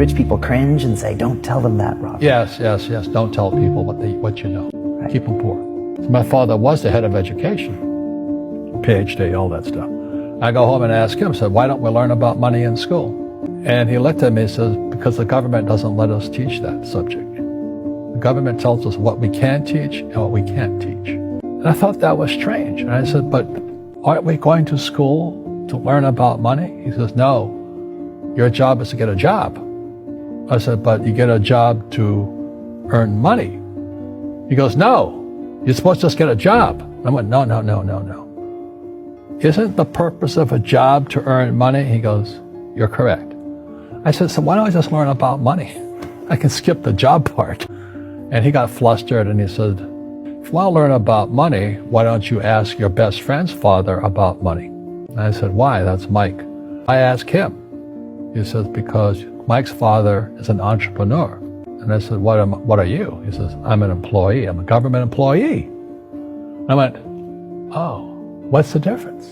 rich people cringe and say, don't tell them that, Rob. Yes. Don't tell people what you know. Right. Keep them poor. So my father was the head of education, PhD, all that stuff. I go home and ask him, said, why don't we learn about money in school? And he looked at me and says, because the government doesn't let us teach that subject. The government tells us what we can teach and what we can't teach. And I thought that was strange. And I said, but aren't we going to school to learn about money? He says, no, your job is to get a job. I said, but you get a job to earn money. He goes, no, you're supposed to just get a job. I went, no. Isn't the purpose of a job to earn money? He goes, you're correct. I said, so why don't I just learn about money? I can skip the job part. And he got flustered and he said, if you want to learn about money, why don't you ask your best friend's father about money? And I said, why? That's Mike. I asked him. He says, because Mike's father is an entrepreneur. And I said, what are you? He says, I'm an employee. I'm a government employee. I went, oh, what's the difference?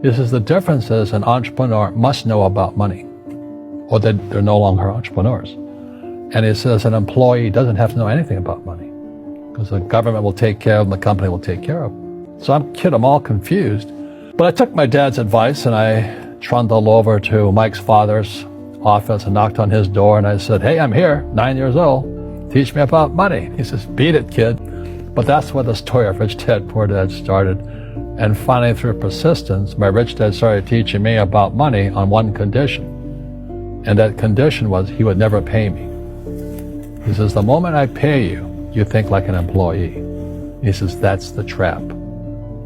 He says, the difference is an entrepreneur must know about money, or they're no longer entrepreneurs. And he says an employee doesn't have to know anything about money, because the government will take care of them, the company will take care of them. So I'm all confused. But I took my dad's advice and I trundled over to Mike's father's office and knocked on his door and I said, hey, I'm here, 9 years old. Teach me about money. He says, beat it, kid. But that's where the story of Rich Dad, Poor Dad started. And finally, through persistence, my rich dad started teaching me about money on one condition. And that condition was he would never pay me. He says, the moment I pay you, you think like an employee. He says, that's the trap.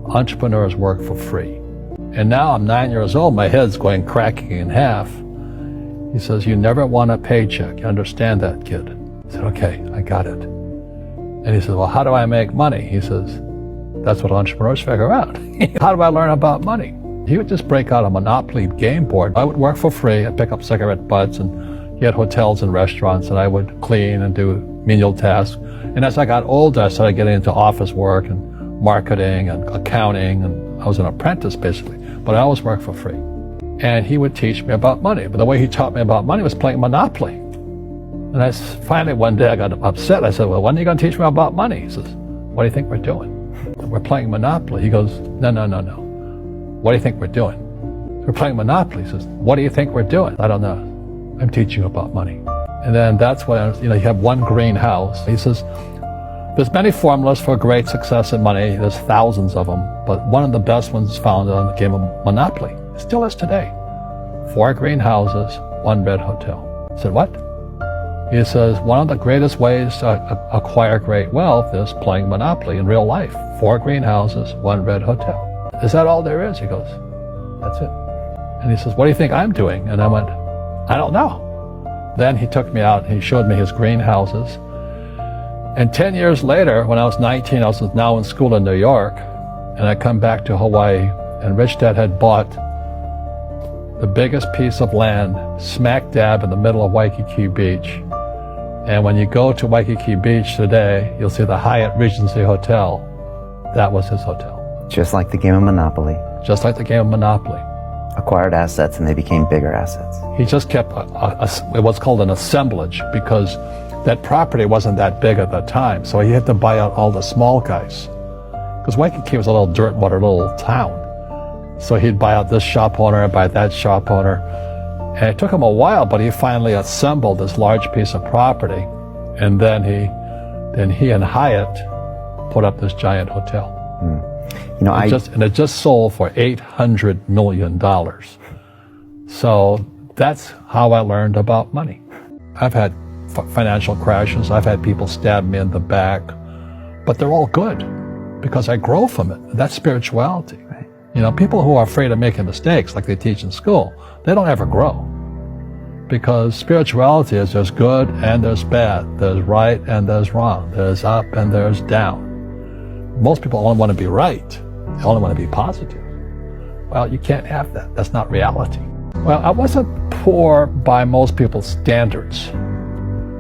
Entrepreneurs work for free. And now I'm 9 years old, my head's going cracking in half. He says, you never want a paycheck. You understand that, kid? I said, okay, I got it. And he says, well, how do I make money? He says, that's what entrepreneurs figure out. How do I learn about money? He would just break out a Monopoly game board. I would work for free. I'd pick up cigarette butts and he had hotels and restaurants and I would clean and do menial tasks. And as I got older, I started getting into office work and marketing and accounting, and I was an apprentice basically, but I always worked for free. And he would teach me about money, but the way he taught me about money was playing Monopoly. And finally one day I got upset. I said, well, when are you going to teach me about money? He says, what do you think we're doing? We're playing Monopoly. He goes, no. What do you think we're doing? We're playing Monopoly. He says, what do you think we're doing? I don't know. I'm teaching you about money. And then that's when, you have one green house. He says, there's many formulas for great success in money. There's thousands of them, but one of the best ones is found on the game of Monopoly. It still is today. 4 green houses, 1 red hotel. I said, what? He says, one of the greatest ways to acquire great wealth is playing Monopoly in real life. 4 green houses, 1 red hotel. Is that all there is? He goes, that's it. And he says, what do you think I'm doing? And I went, I don't know. Then he took me out and he showed me his greenhouses. And 10 years later, when I was 19, I was now in school in New York, and I come back to Hawaii, and Rich Dad had bought the biggest piece of land smack dab in the middle of Waikiki Beach. And when you go to Waikiki Beach today, you'll see the Hyatt Regency Hotel. That was his hotel. Just like the game of Monopoly. Just like the game of Monopoly. Acquired assets and they became bigger assets. He just kept what's called an assemblage, because that property wasn't that big at the time. So he had to buy out all the small guys. Because Waikiki was a little dirt water little town. So he'd buy out this shop owner, buy that shop owner. And it took him a while, but he finally assembled this large piece of property. And then he and Hyatt put up this giant hotel. It just sold for $800 million. So that's how I learned about money. I've had financial crashes. I've had people stab me in the back, but they're all good because I grow from it. That's spirituality. Right. People who are afraid of making mistakes, like they teach in school, they don't ever grow, because spirituality is there's good and there's bad, there's right and there's wrong, there's up and there's down. Most people only want to be right. They only want to be positive. Well, you can't have that. That's not reality. Well, I wasn't poor by most people's standards,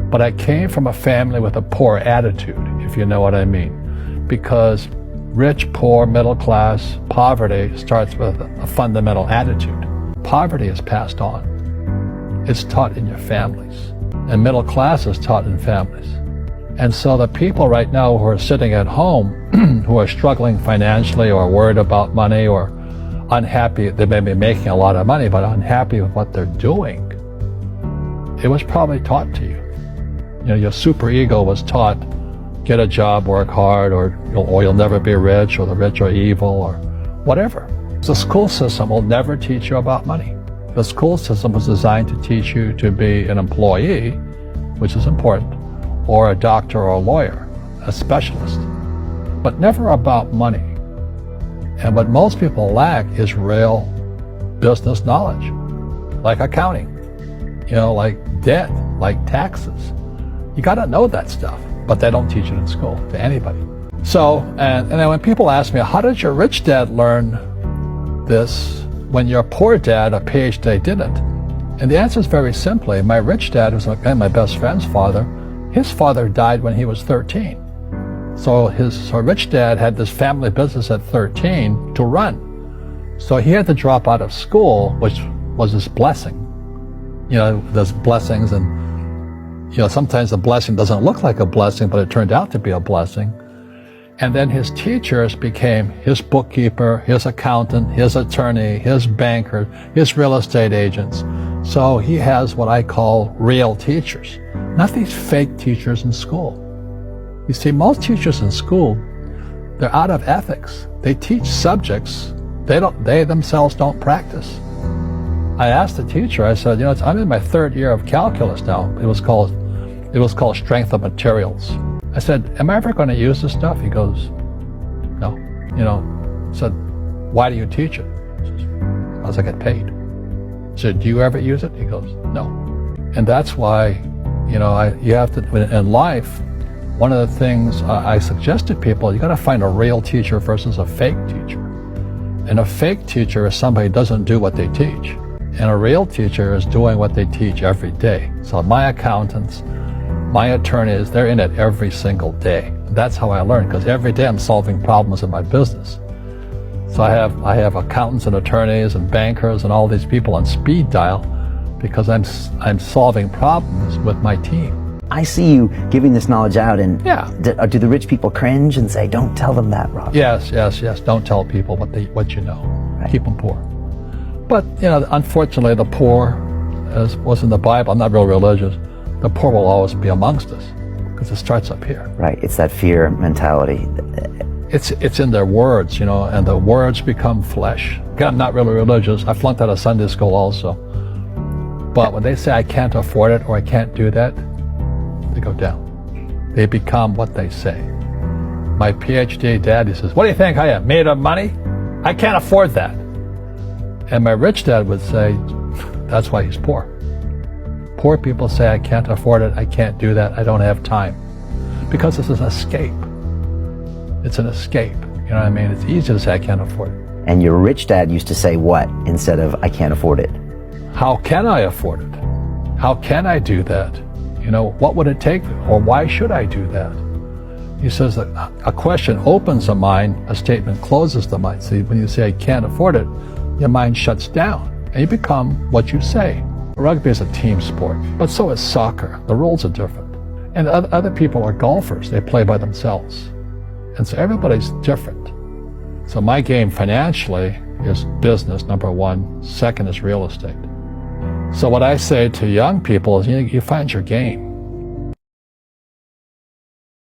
but I came from a family with a poor attitude, if you know what I mean. Because rich, poor, middle class, poverty starts with a fundamental attitude. Poverty is passed on. It's taught in your families. And middle class is taught in families. And so the people right now who are sitting at home, who are struggling financially or worried about money or unhappy, they may be making a lot of money, but unhappy with what they're doing, it was probably taught to you. You know, your superego was taught, get a job, work hard, or you'll never be rich, or the rich are evil, or whatever. The school system will never teach you about money. The school system was designed to teach you to be an employee, which is important, or a doctor or a lawyer, a specialist, but never about money. And what most people lack is real business knowledge, like accounting, like debt, like taxes. You got to know that stuff, but they don't teach it in school to anybody. So, and then when people ask me, how did your rich dad learn this when your poor dad, a PhD, didn't? And the answer is very simply, my rich dad was my best friend's father. His father died when he was 13. So his rich dad had this family business at 13 to run. So he had to drop out of school, which was his blessing. There's blessings, and sometimes the blessing doesn't look like a blessing, but it turned out to be a blessing. And then his teachers became his bookkeeper, his accountant, his attorney, his banker, his real estate agents. So he has what I call real teachers, not these fake teachers in school. You see, most teachers in school, they're out of ethics. They teach subjects they themselves don't practice. I asked the teacher, I said, I'm in my third year of calculus now. It was called strength of materials. I said, am I ever going to use this stuff? He goes, no. I said, why do you teach it? He says, because I get paid. I said, do you ever use it? He goes, no. And that's why, you have to, in life, one of the things I suggest to people, you got to find a real teacher versus a fake teacher. And a fake teacher is somebody who doesn't do what they teach. And a real teacher is doing what they teach every day. So my accountants, my attorneys, they're in it every single day. That's how I learn, because every day I'm solving problems in my business. So I have accountants and attorneys and bankers and all these people on speed dial because I'm solving problems with my team. I see you giving this knowledge out, and yeah. Do the rich people cringe and say, don't tell them that, Rob? Yes. Don't tell people what you know. Right. Keep them poor. But, unfortunately, the poor, as was in the Bible, I'm not real religious, the poor will always be amongst us because it starts up here. Right. It's that fear mentality. It's in their words, and the words become flesh. Again, I'm not really religious. I flunked out of Sunday school also. But when they say I can't afford it or I can't do that, they go down. They become what they say. My PhD daddy says, what do you think I am, made of money? I can't afford that. And my rich dad would say, that's why he's poor. Poor people say, I can't afford it, I can't do that, I don't have time. Because it's an escape. It's an escape. You know what I mean? It's easy to say, I can't afford it. And your rich dad used to say what instead of, I can't afford it? How can I afford it? How can I do that? What would it take? Or why should I do that? He says that a question opens the mind, a statement closes the mind. See, when you say, I can't afford it, your mind shuts down, and you become what you say. Rugby is a team sport, but so is soccer. The rules are different. And other people are golfers. They play by themselves. And so everybody's different. So my game financially is business, number one. Second is real estate. So what I say to young people is, you find your game.